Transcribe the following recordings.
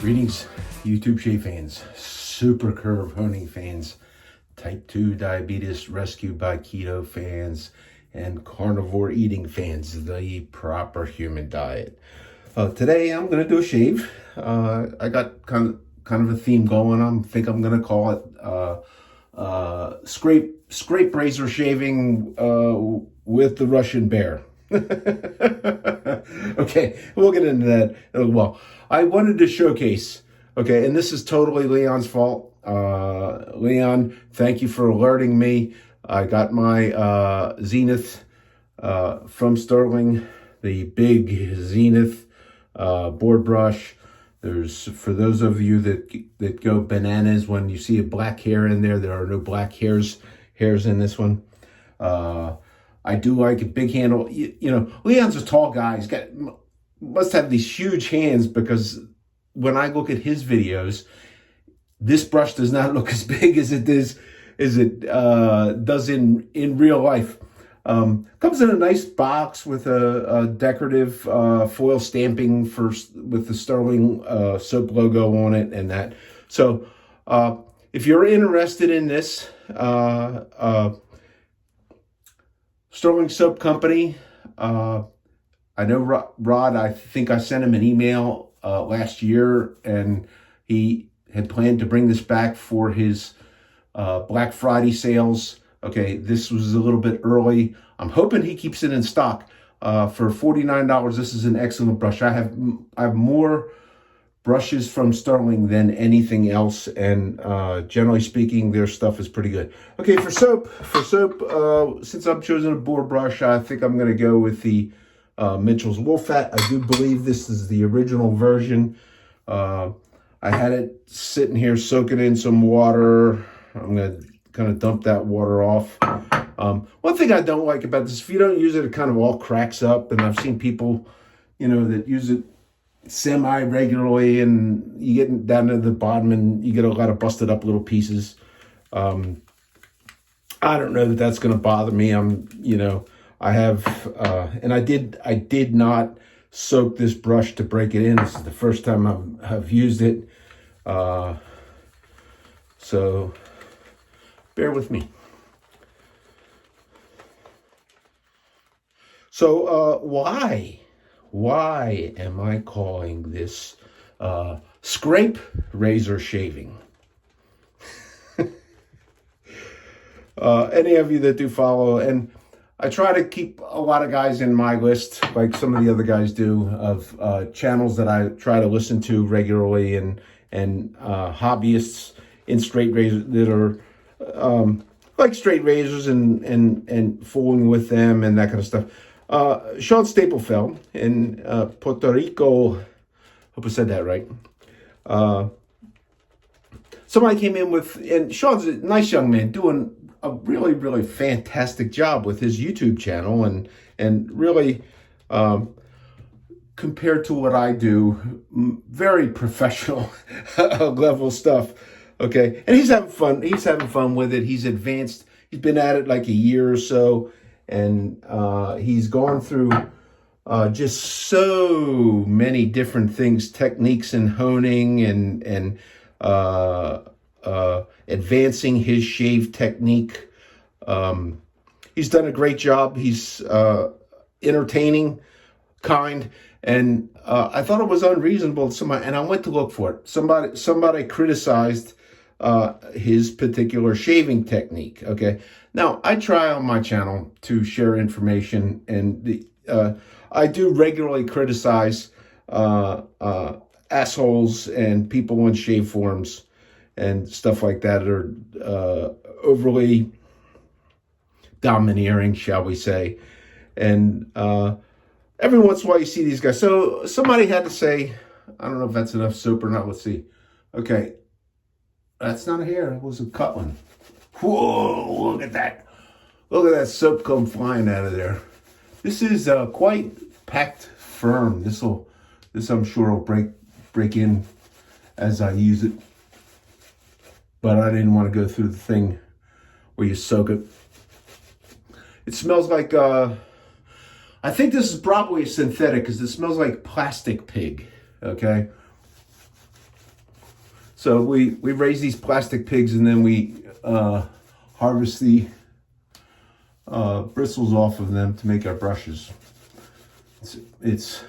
Greetings, YouTube shave fans, super curve honing fans, type 2 diabetes rescued by keto fans, and carnivore eating fans, the proper human diet. Today I'm going to do a shave. I got kind of a theme going. I think I'm going to call it scrape razor shaving with the Russian bear. Okay, we'll get into that. Well, I wanted to showcase, okay, and this is totally Leon's fault. Leon, thank you for alerting me. I got my Zenith from Sterling, the big Zenith board brush. There's, for those of you that go bananas when you see a black hair in there, there are no black hairs in this one. I do like a big handle. You know, Leon's a tall guy. He's must have these huge hands, because when I look at his videos, this brush does not look as big as it does in real life. Comes in a nice box with a decorative foil stamping with the Sterling soap logo on it and that. So if you're interested in this, Sterling Soap Company, I know Rod, I think I sent him an email last year, and he had planned to bring this back for his Black Friday sales. Okay, this was a little bit early. I'm hoping he keeps it in stock. For $49, this is an excellent brush. I have more brushes from Sterling than anything else, and generally speaking, their stuff is pretty good. Okay, for soap, since I've chosen a board brush, I think I'm going to go with the Mitchell's Wolfat. I do believe this is the original version. I had it sitting here soaking in some water. I'm going to kind of dump that water off. One thing I don't like about this, if you don't use it, it kind of all cracks up. And I've seen people, you know, that use it semi-regularly, and you get down to the bottom and you get a lot of busted up little pieces. I don't know that that's going to bother me. I have, and I did not soak this brush to break it in. This is the first time I've used it. So bear with me. So why am I calling this scrape razor shaving? Any of you that do follow, and I try to keep a lot of guys in my list, like some of the other guys do, of channels that I try to listen to regularly, and hobbyists in straight razors that are like straight razors and fooling with them and that kind of stuff. Sean Staplefeld in Puerto Rico, hope I said that right. Somebody came in with, and Sean's a nice young man doing a really, really fantastic job with his YouTube channel, and really, compared to what I do, very professional level stuff. Okay, and he's having fun. He's having fun with it. He's advanced. He's been at it like a year or so, and he's gone through just so many different things, techniques in honing and advancing his shave technique. He's done a great job. He's entertaining, kind, and I thought it was unreasonable. And I went to look for it. Somebody criticized his particular shaving technique. Okay, now I try on my channel to share information, and I do regularly criticize assholes and people on shave forums and stuff like that are overly domineering, shall we say. And every once in a while you see these guys. So somebody had to say, I don't know if that's enough soap or not. Let's see. Okay, that's not a hair. It was a cut one. Whoa, look at that. Look at that soap come flying out of there. This is quite packed firm. This I'm sure will break in as I use it. But I didn't want to go through the thing where you soak it. It smells like, I think this is probably a synthetic, because it smells like plastic pig, okay? So we raise these plastic pigs, and then we harvest the bristles off of them to make our brushes. It's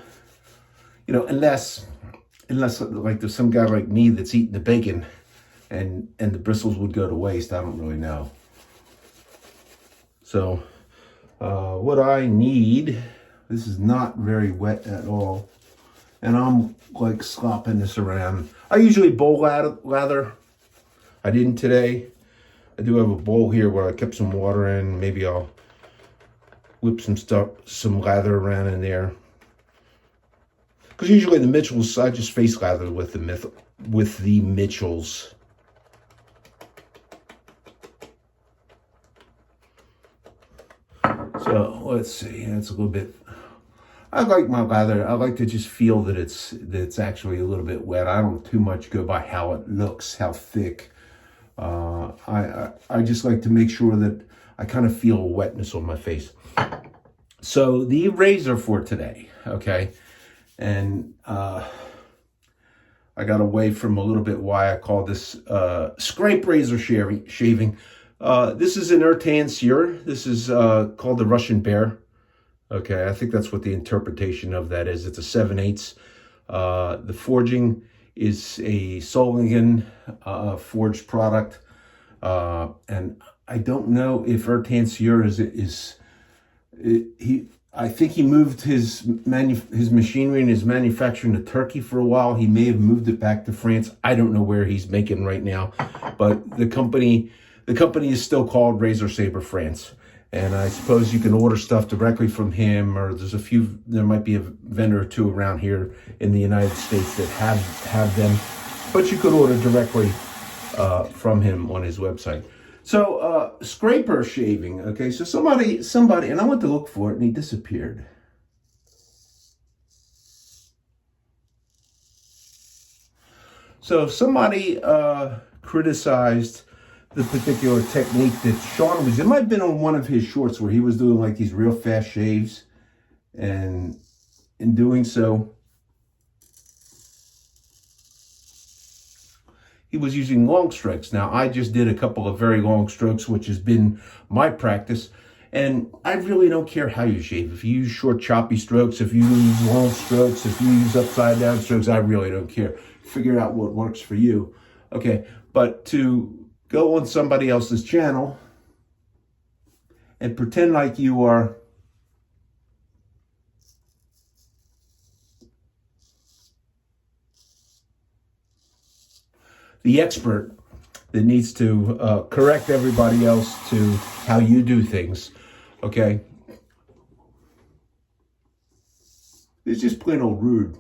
unless like there's some guy like me that's eating the bacon and the bristles would go to waste. I don't really know. So what I need, this is not very wet at all, and I'm like slopping this around. I usually bowl lather. I didn't today. I do have a bowl here where I kept some water in. Maybe I'll whip some lather around in there. Because usually the Mitchells, I just face lather with the Mitchells. So let's see. It's a little bit. I like my lather. I like to just feel that it's actually a little bit wet. I don't too much go by how it looks, how thick. I just like to make sure that I kind of feel wetness on my face. So the razor for today, okay, and I got away from a little bit why I call this scrape razor shaving. This is an Ertan Sear. This is called the Russian Bear. Okay, I think that's what the interpretation of that is. It's a 7/8. The forging is a Solingen forged product, and I don't know if Ertan Sear I think he moved his machinery and his manufacturing to Turkey for a while. He may have moved it back to France. I don't know where he's making right now, but the company is still called Razor Saber France. And I suppose you can order stuff directly from him, or there might be a vendor or two around here in the United States that have them, but you could order directly from him on his website. So scraper shaving, okay, so somebody, and I went to look for it and he disappeared. So somebody criticized the particular technique that Sean was, it might have been on one of his shorts where he was doing like these real fast shaves, and in doing so, he was using long strokes. Now, I just did a couple of very long strokes, which has been my practice, and I really don't care how you shave. If you use short, choppy strokes, if you use long strokes, if you use upside down strokes, I really don't care. Figure out what works for you. Okay, but to go on somebody else's channel and pretend like you are the expert that needs to correct everybody else to how you do things, okay? It's just plain old rude.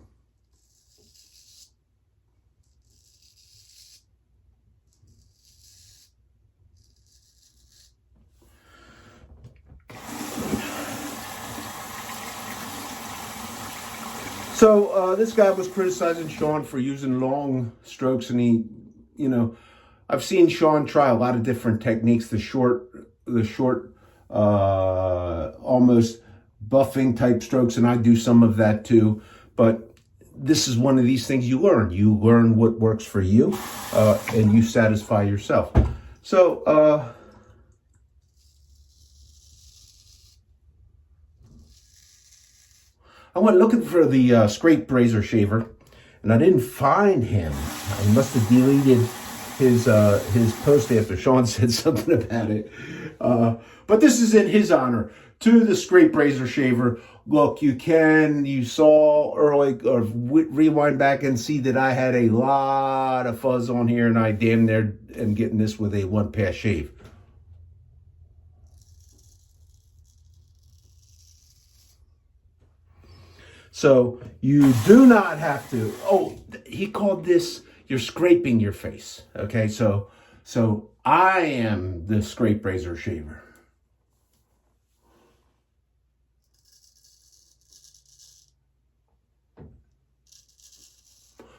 So this guy was criticizing Sean for using long strokes, and I've seen Sean try a lot of different techniques, the short, almost buffing type strokes, and I do some of that too. But this is one of these things you learn. You learn what works for you, and you satisfy yourself. So I went looking for the scrape razor shaver, and I didn't find him. I must have deleted his post after Sean said something about it. But this is in his honor to the scrape razor shaver. Look, you saw early, or rewind back and see that I had a lot of fuzz on here, and I damn near am getting this with a one-pass shave. So you do not have to, he called this, you're scraping your face. Okay, so I am the scrape razor shaver.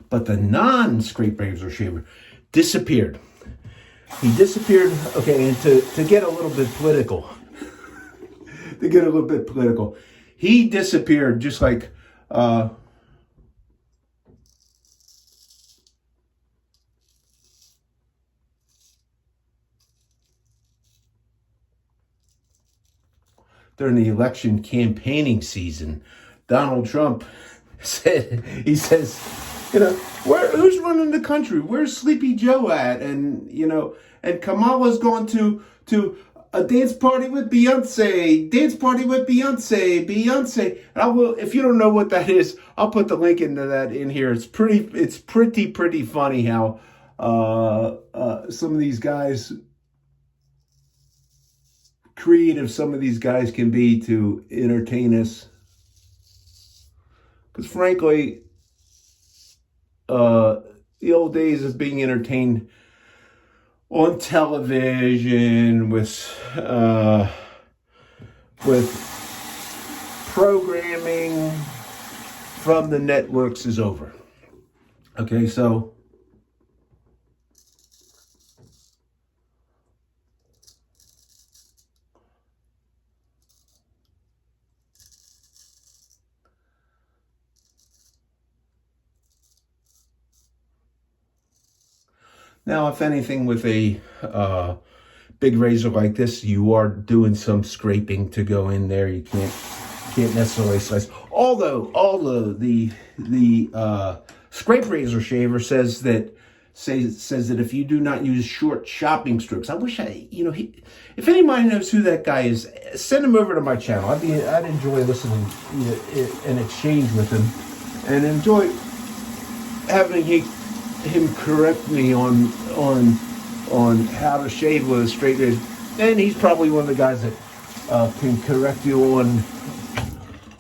But the non-scrape razor shaver disappeared. He disappeared, okay, and to get a little bit political, he disappeared just like, during the election campaigning season. Donald Trump he says, who's running the country? Where's Sleepy Joe at? And, and Kamala's going to a dance party with Beyonce, Beyonce. And I will, if you don't know what that is, I'll put the link into that in here. It's pretty funny how some of these guys, creative some of these guys can be to entertain us. Because frankly, the old days of being entertained on television with programming from the networks is over. Okay, so now, if anything, with a big razor like this, you are doing some scraping to go in there. You can't necessarily slice. Although the scrape razor shaver says that if you do not use short shopping strips, I wish if anybody knows who that guy is, send him over to my channel. I'd enjoy listening and exchange with him, and enjoy having him correct me on how to shave with a straight razor. And he's probably one of the guys that can correct you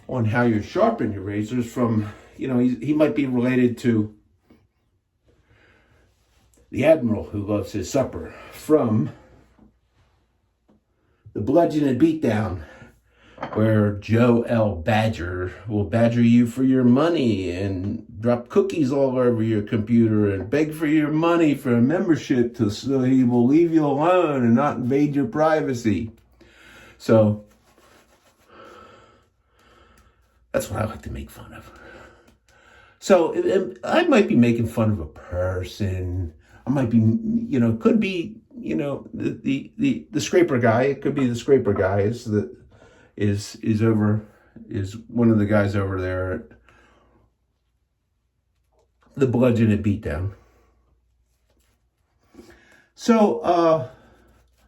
on how you sharpen your razors. From he might be related to the Admiral who loves his supper from the Bludgeon and Beatdown, where Joe L. Badger will badger you for your money and drop cookies all over your computer and beg for your money for a membership so he will leave you alone and not invade your privacy. So that's what I like to make fun of. So I might be making fun of a person. I might be, could be, the scraper guy. It could be the scraper guy is one of the guys over there at the Bludgeon and Beatdown. So,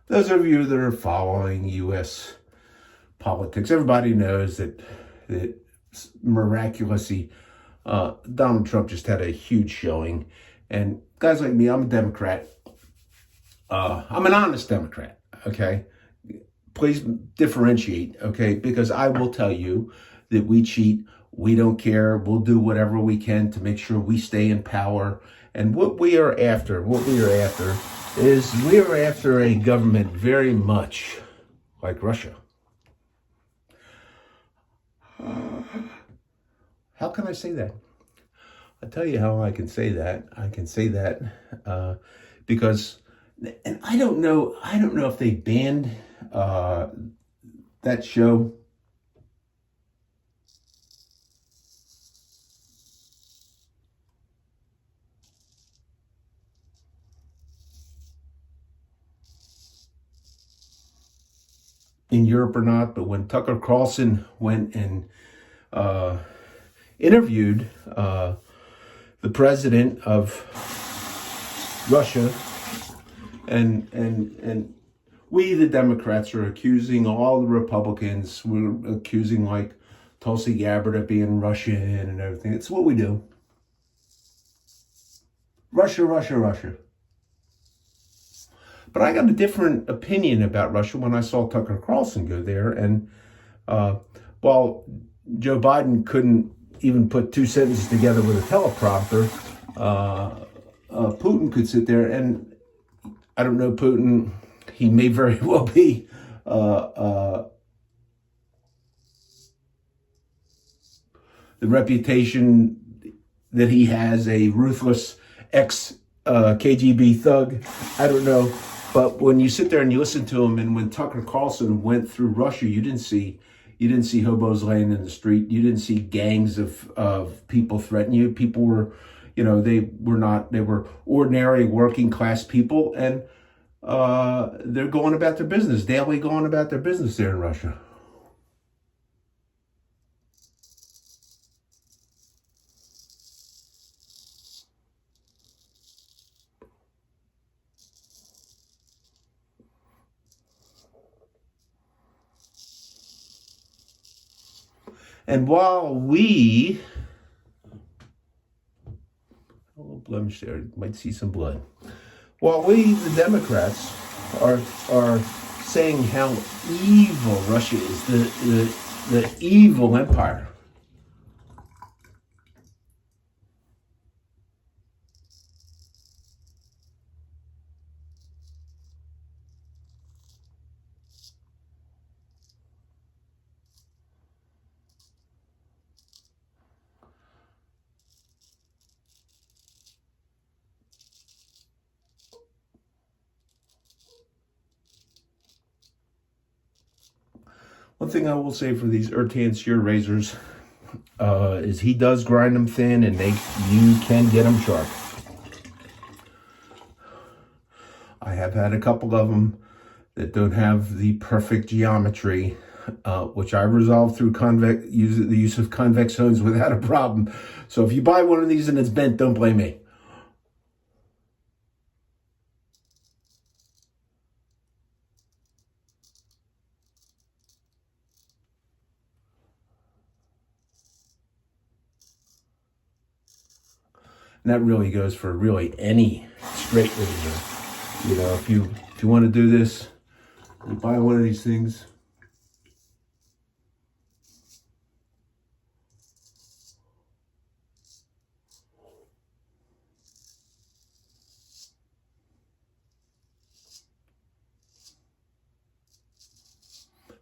those of you that are following U.S. politics, everybody knows that miraculously, Donald Trump just had a huge showing. And guys like me, I'm a Democrat. I'm an honest Democrat, okay? Please differentiate, okay? Because I will tell you that we cheat. We don't care. We'll do whatever we can to make sure we stay in power. And what we are after is we are after a government very much like Russia. How can I say that? I'll tell you how I can say that. I can say that because, and I don't know if they banned that show. In Europe or not, but when Tucker Carlson went and interviewed the president of Russia, and we, the Democrats, are accusing all the Republicans. We're accusing like Tulsi Gabbard of being Russian and everything. It's what we do. Russia, Russia, Russia. But I got a different opinion about Russia when I saw Tucker Carlson go there. And while Joe Biden couldn't even put two sentences together with a teleprompter, Putin could sit there. And I don't know Putin. He may very well be the reputation that he has, a ruthless ex-KGB thug. I don't know. But when you sit there and you listen to him, and when Tucker Carlson went through Russia, you didn't see hobos laying in the street. You didn't see gangs of people threatening you. People were, they were ordinary working class people, and they're going about their business, daily going about their business there in Russia. And while we, a little blemish there, you might see some blood. While we, the Democrats, are saying how evil Russia is, the evil empire. One thing I will say for these Ertan shear razors is he does grind them thin, and you can get them sharp. I have had a couple of them that don't have the perfect geometry, which I resolved through the use of convex hones without a problem. So if you buy one of these and it's bent, don't blame me. And that really goes for really any straight razor. You know, if you want to do this, you buy one of these things.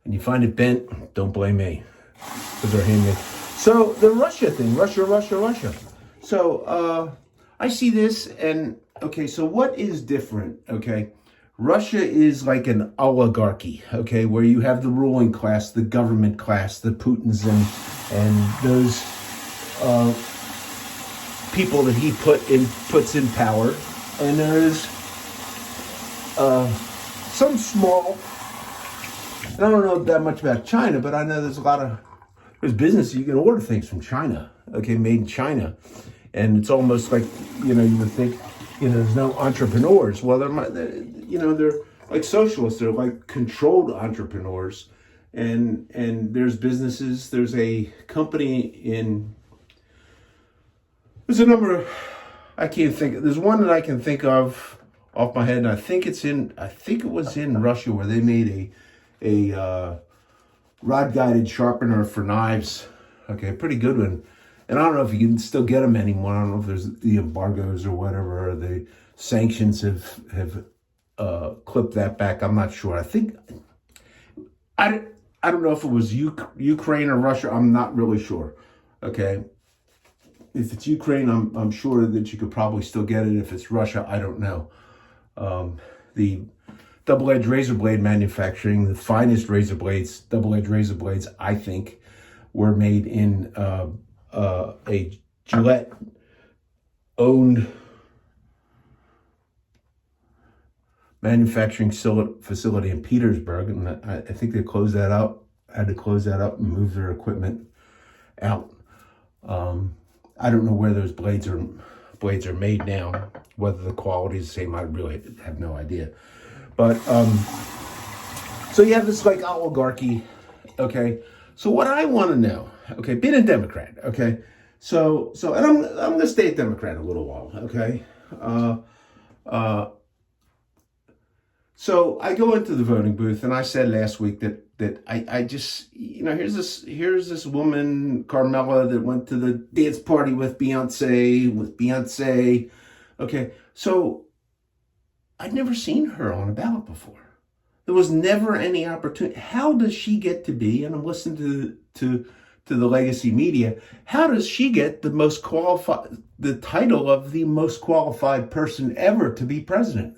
And you find it bent, don't blame me, because they're handmade. So the Russia thing, Russia. So I see this, and okay, so what is different? Okay, Russia is like an oligarchy, okay, where you have the ruling class, the government class, the Putins, and those people that he puts in power, and there's some small. I don't know that much about China, but I know there's business. You can order things from China, okay, made in China. And it's almost like, you would think, there's no entrepreneurs. Well, they're like socialists. They're like controlled entrepreneurs. And there's businesses. There's a company there's a number of, I can't think. There's one that I can think of off my head. And I think it was in Russia where they made a rod-guided sharpener for knives. Okay, pretty good one. And I don't know if you can still get them anymore. I don't know if there's the embargoes or whatever, or the sanctions have clipped that back. I'm not sure. I don't know if it was Ukraine or Russia. I'm not really sure. Okay, if it's Ukraine, I'm sure that you could probably still get it. If it's Russia, I don't know. The double-edged razor blade manufacturing, the finest razor blades, double-edged razor blades, I think, were made in a Gillette-owned manufacturing facility in Petersburg, and I think they closed that up. Had to close that up and move their equipment out. I don't know where those blades are made now. Whether the quality is the same, I really have no idea. But so you have this like oligarchy, okay. So what I want to know, okay, being a Democrat, okay, so and I'm going to stay a Democrat a little while, okay. So I go into the voting booth, and I said last week that I just, here's this woman, Carmela, that went to the dance party with Beyoncé, okay. So I'd never seen her on a ballot before. There was never any opportunity. How does she get to be, and I'm listening to the legacy media, how does she get the title of the most qualified person ever to be president?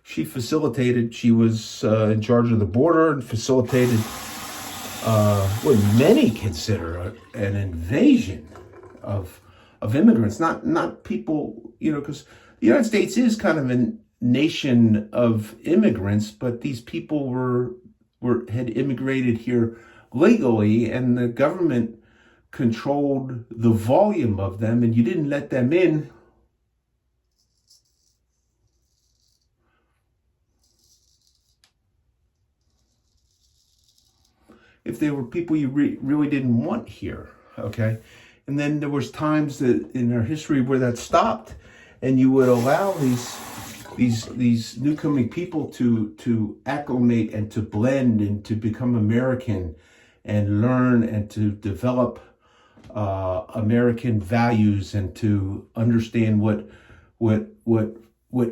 She was in charge of the border and facilitated what many consider an invasion of immigrants, not people, because the United States is kind of a nation of immigrants, but these people were had immigrated here legally, and the government controlled the volume of them, and you didn't let them in. If they were people you really didn't want here, okay? And then there was times that in our history where that stopped, and you would allow these newcoming people to acclimate and to blend and to become American and learn and to develop American values and to understand what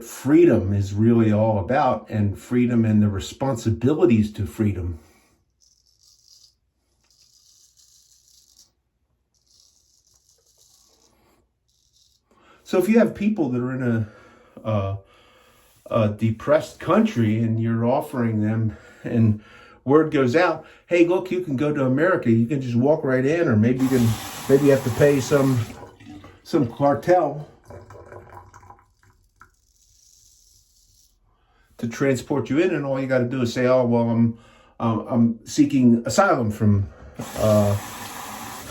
freedom is really all about, and freedom and the responsibilities to freedom. So if you have people that are in a depressed country and you're offering them, and word goes out, hey, look, you can go to America. You can just walk right in, or maybe you have to pay some cartel to transport you in, and all you got to do is say, oh, well, I'm seeking asylum from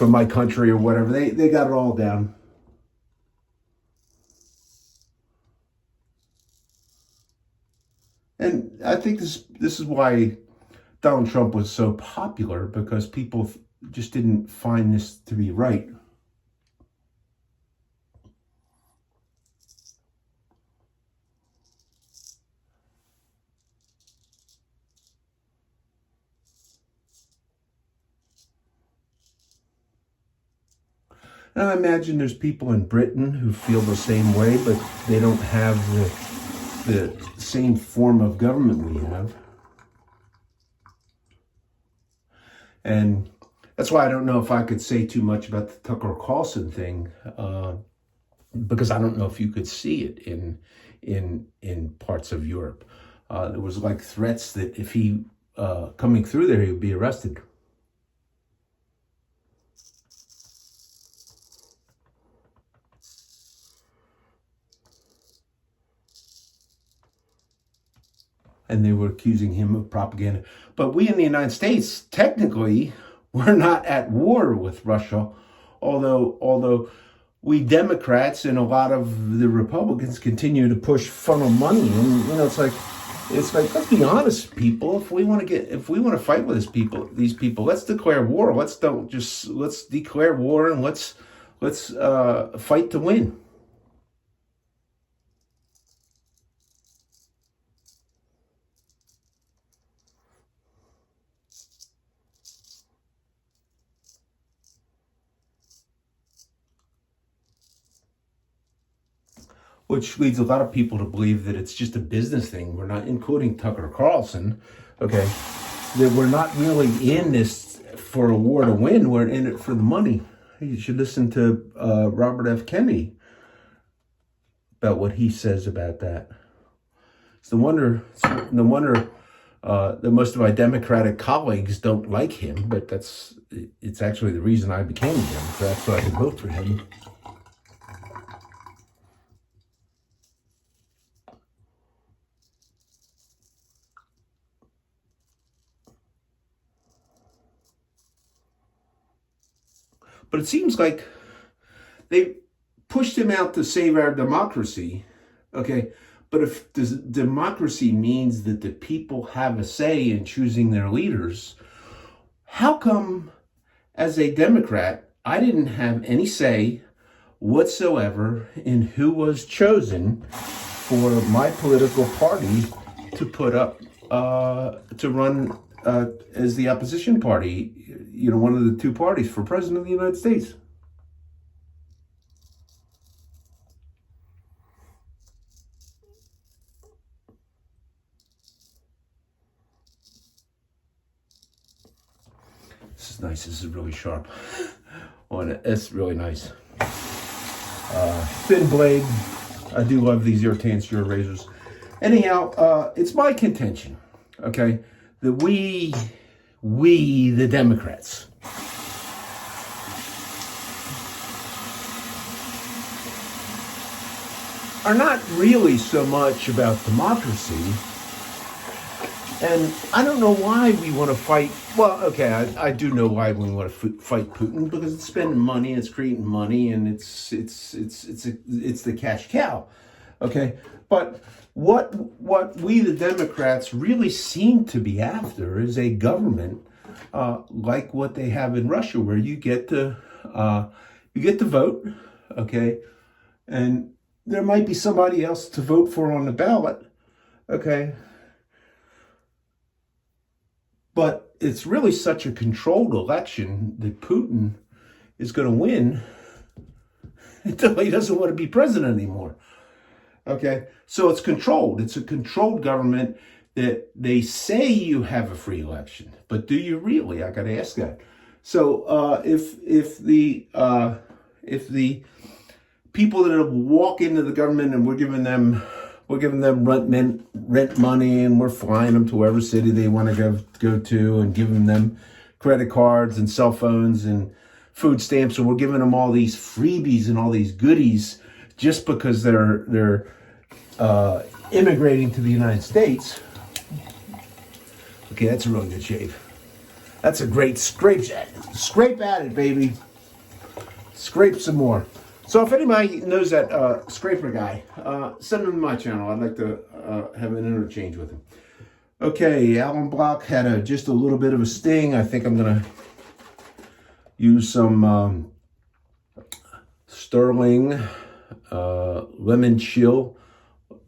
my country or whatever. They got it all down. And I think this is why Donald Trump was so popular, because people just didn't find this to be right. And I imagine there's people in Britain who feel the same way, but they don't have the same form of government we have. And that's why I don't know if I could say too much about the Tucker Carlson thing, because I don't know if you could see it in parts of Europe. There was like threats that if he coming through there, he would be arrested. And they were accusing him of propaganda. But we in the United States, technically, we're not at war with Russia, although we Democrats and a lot of the Republicans continue to funnel money. And it's like let's be honest, people. If we want to fight with these people, let's declare war. Let's declare war, and let's fight to win. Which leads a lot of people to believe that it's just a business thing. We're not, including Tucker Carlson, okay, that we're not really in this for a war to win. We're in it for the money. You should listen to Robert F. Kennedy about what he says about that. It's no wonder that most of my Democratic colleagues don't like him, but it's actually the reason I became a Democrat, so I could vote for him. But it seems like they pushed him out to save our democracy, okay? But if democracy means that the people have a say in choosing their leaders, how come, as a Democrat, I didn't have any say whatsoever in who was chosen for my political party to put up, to run as the opposition party, one of the two parties for president of the United States? This is nice. This is really sharp. It's really nice. Thin blade. I do love these Irritantia razors. Anyhow, it's my contention, okay, that we, the Democrats, are not really so much about democracy And I don't know why we want to fight. Well, okay, I do know why we want to fight Putin, because it's spending money, it's creating money, and it's the cash cow. Okay, but what we the Democrats really seem to be after is a government like what they have in Russia, where you get to vote, okay, and there might be somebody else to vote for on the ballot, okay. But it's really such a controlled election that Putin is going to win until he doesn't want to be president anymore. Okay, so it's controlled. It's a controlled government that they say you have a free election, but do you really? I got to ask that. So if the people that walk into the government and we're giving them rent money, and we're flying them to wherever city they want to go to, and giving them credit cards and cell phones and food stamps, and we're giving them all these freebies and all these goodies just because they're immigrating to the United States. Okay, that's a really good shave. That's a great scrape. Scrape at it, baby. Scrape some more. So if anybody knows that scraper guy, send him to my channel. I'd like to have an interchange with him. Okay, Alan Block had just a little bit of a sting. I think I'm going to use some Sterling lemon chill,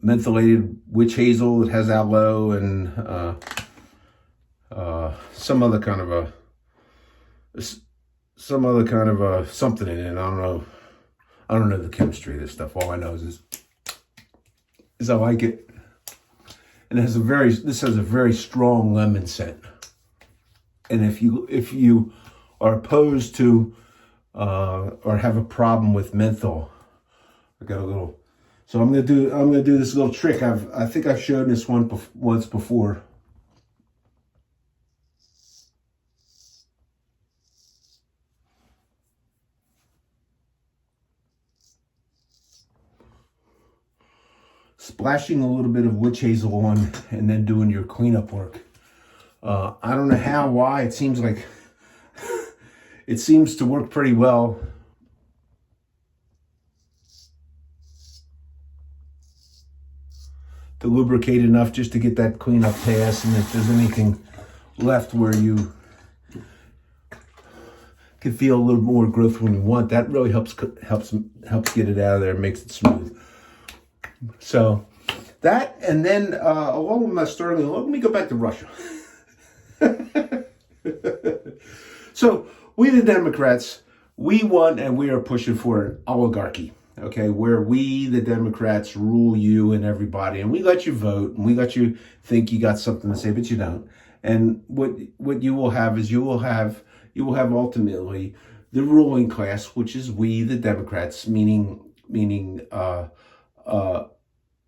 mentholated witch hazel. It has aloe and some other kind of a something in it. I don't know the chemistry of this stuff. All I know is I like it. And this has a very strong lemon scent. And if you are opposed to or have a problem with menthol, I got a little. So I'm gonna do this little trick. I think I've shown this one once before. Splashing a little bit of witch hazel on and then doing your cleanup work. I don't know why. It seems to work pretty well. To lubricate enough just to get that cleanup pass, and if there's anything left where you can feel a little more growth when you want, that really helps get it out of there, makes it smooth. So that, and then along with my Sterling, let me go back to Russia. So we the Democrats, we want and we are pushing for an oligarchy, okay, where we the Democrats rule you and everybody, and we let you vote, and we let you think you got something to say, but you don't. And what you will have is you will have ultimately the ruling class, which is we the Democrats, meaning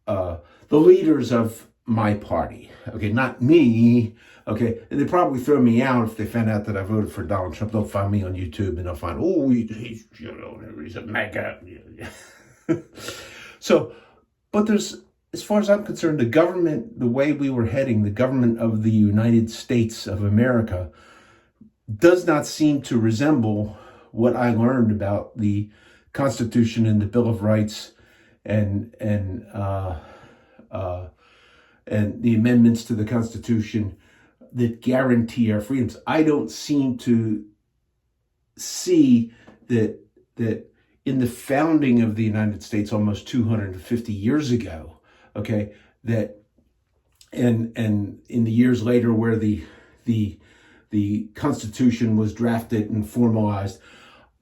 the leaders of my party, okay, not me, okay, and they probably throw me out if they find out that I voted for Donald Trump. They'll find me on YouTube and they'll find, oh, he's a MAGA. So, but as far as I'm concerned, the government, the way we were heading, the government of the United States of America, does not seem to resemble what I learned about the Constitution and the Bill of Rights and the amendments to the Constitution that guarantee our freedoms. I don't seem to see that in the founding of the United States almost 250 years ago, okay, that and in the years later where the Constitution was drafted and formalized,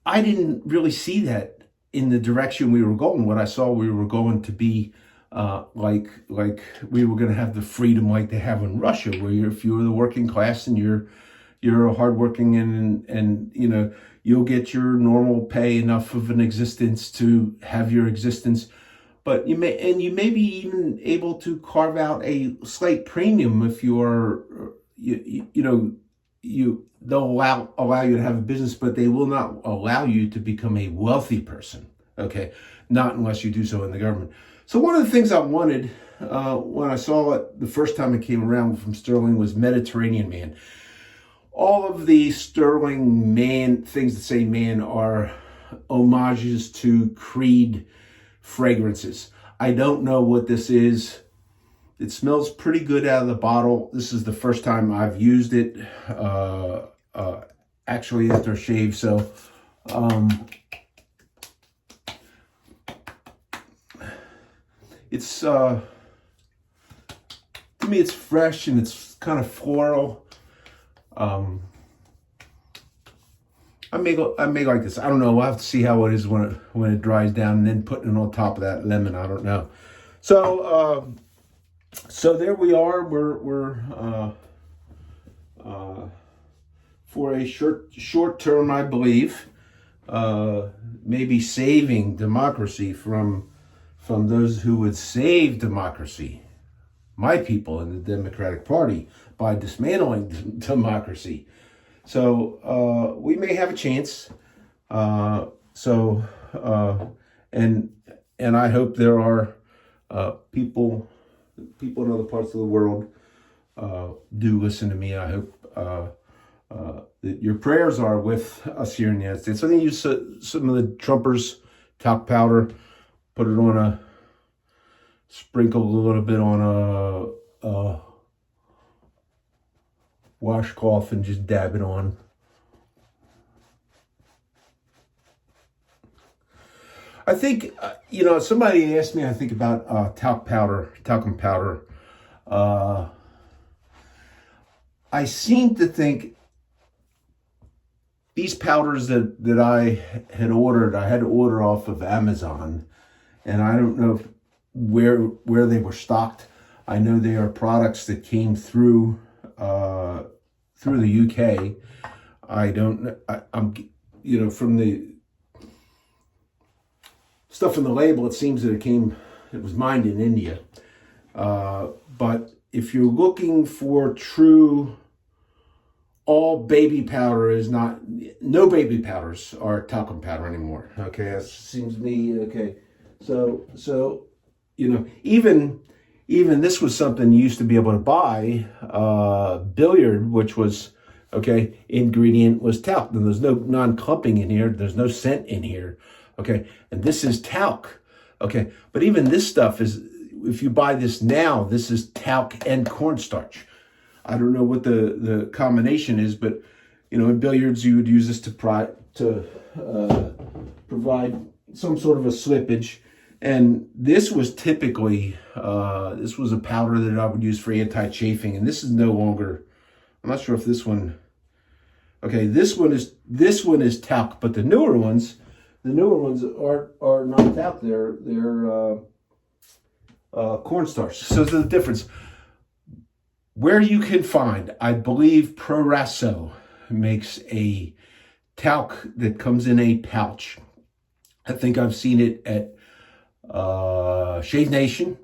I didn't really see that in the direction we were going. What I saw, we were going to be like we were going to have the freedom like they have in Russia, where if you're the working class and you're a hardworking and you know, you'll get your normal pay, enough of an existence to have your existence, but you may be even able to carve out a slight premium if you are they'll allow you to have a business, but they will not allow you to become a wealthy person. Okay, not unless you do so in the government. So one of the things I wanted when I saw it the first time it came around from Sterling was Mediterranean Man. All of the Sterling Man things that say man are homages to Creed fragrances. I don't know what this is. It smells pretty good out of the bottle. This is the first time I've used it, actually after a shave. So, it's, to me, it's fresh and it's kind of floral. I may like this. I don't know. We'll have to see how it is when it dries down, and then putting it on top of that lemon. I don't know. So, so there we are. We're for a short term, I believe, maybe saving democracy from those who would save democracy, my people in the Democratic Party, by dismantling democracy. So we may have a chance. And I hope there are people in other parts of the world do listen to me. I hope that your prayers are with us here in the United States. I'm going to use some of the Trumpers talc powder, put it on sprinkle a little bit on a washcloth and just dab it on. I think, somebody asked me, I think, about talcum powder. I seem to think these powders that I had to order off of Amazon, and I don't know where they were stocked. I know they are products that came through the UK. I don't know. I'm from the stuff in the label, it seems that it was mined in India. But if you're looking for true, all baby powder is not, no baby powders are talcum powder anymore. Okay, that seems to me, okay. So even this was something you used to be able to buy, Billiard, which was, okay, ingredient was talc. And there's no non-clumping in here. There's no scent in here. Okay, and this is talc. Okay, but even this stuff is, if you buy this now, this is talc and cornstarch. I don't know what the combination is, but in billiards you would use this to provide some sort of a slippage. And this was typically this was a powder that I would use for anti-chafing, and this is no longer. I'm not sure if this one. Okay, this one is talc, but the newer ones are not talc. They're cornstarch. So there's the difference. Where you can find, I believe Proraso makes a talc that comes in a pouch. I think I've seen it at Shave Nation.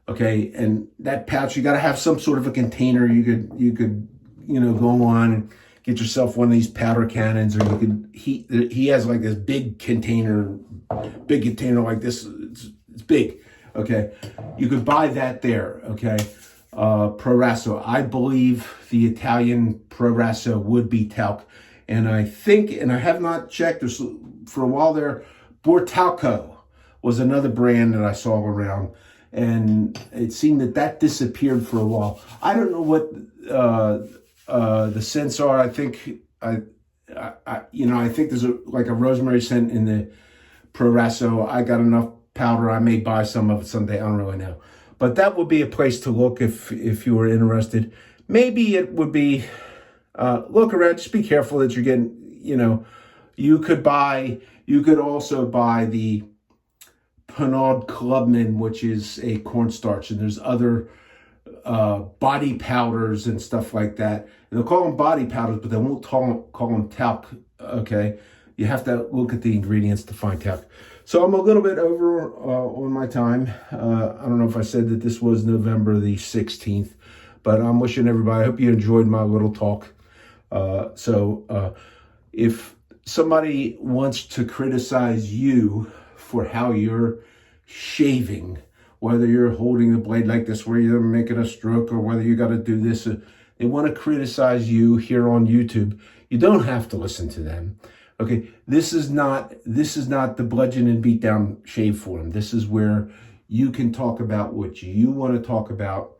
Okay, and that pouch, you got to have some sort of a container. You could go on and get yourself one of these powder cannons, or you could he has like this big container like this. It's big. Okay, you could buy that there. Okay, Proraso. I believe the Italian Proraso would be talc, and I think, and I have not checked this for a while there, Bortalco was another brand that I saw around, and it seemed that disappeared for a while. I don't know what the scents are. I think I think there's like a rosemary scent in the Proraso. I got enough powder. I may buy some of it someday. I don't really know, but that would be a place to look if you were interested. Maybe it would be look around. Just be careful that you're getting. You could also buy the Pinaud Clubman, which is a cornstarch, and there's other body powders and stuff like that. And they'll call them body powders, but they won't call them talc. Okay, you have to look at the ingredients to find talc. So I'm a little bit over on my time. I don't know if I said that this was November the 16th, but I'm wishing everybody, I hope you enjoyed my little talk. So if somebody wants to criticize you for how you're shaving, whether you're holding the blade like this where you're making a stroke, or whether you got to do this. They want to criticize you here on YouTube. You don't have to listen to them. Okay, this is not the bludgeon and beat down shave forum. This is where you can talk about what you want to talk about.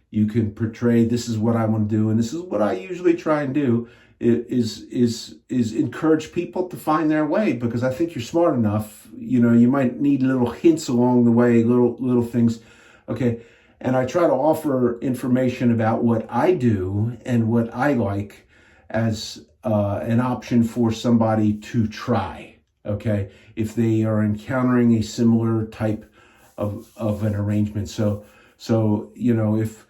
You can portray, this is what I want to do, and this is what I usually try and do, is encourage people to find their way, because I think you're smart enough. You know, you might need little hints along the way, little things. Okay, and I try to offer information about what I do and what I like as an option for somebody to try. Okay, if they are encountering a similar type of an arrangement. So you know, if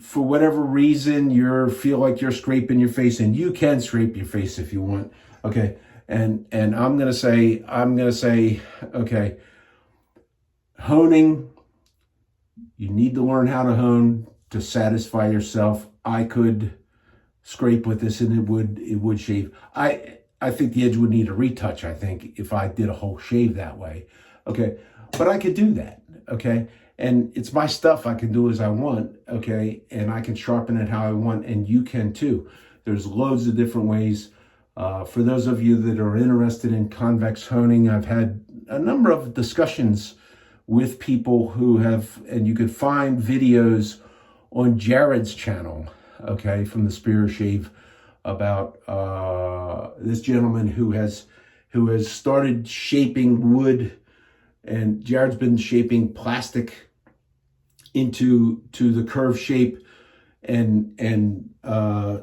for whatever reason you feel like you're scraping your face, and you can scrape your face if you want, okay, and I'm gonna say, okay, honing, you need to learn how to hone to satisfy yourself. I could scrape with this and it would shave. I think the edge would need a retouch, I think, if I did a whole shave that way. Okay, but I could do that, okay? And it's my stuff. I can do as I want, okay? And I can sharpen it how I want, and you can too. There's loads of different ways. For those of you that are interested in convex honing, I've had a number of discussions with people who have, and you can find videos on Jared's channel, okay, from the Spear Shave, about this gentleman who has started shaping wood, and Jared's been shaping plastic into the curved shape and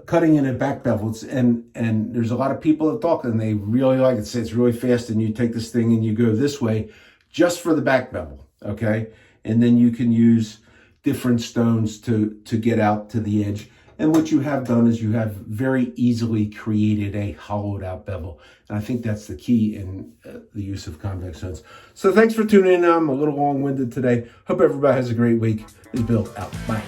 cutting in at back bevels, and there's a lot of people that talk and they really like it. Say it's really fast, and you take this thing and you go this way just for the back bevel, okay, and then you can use different stones to get out to the edge. And what you have done is you have very easily created a hollowed out bevel. And I think that's the key in the use of convex stones. So thanks for tuning in. I'm a little long-winded today. Hope everybody has a great week. This is Bill out. Bye.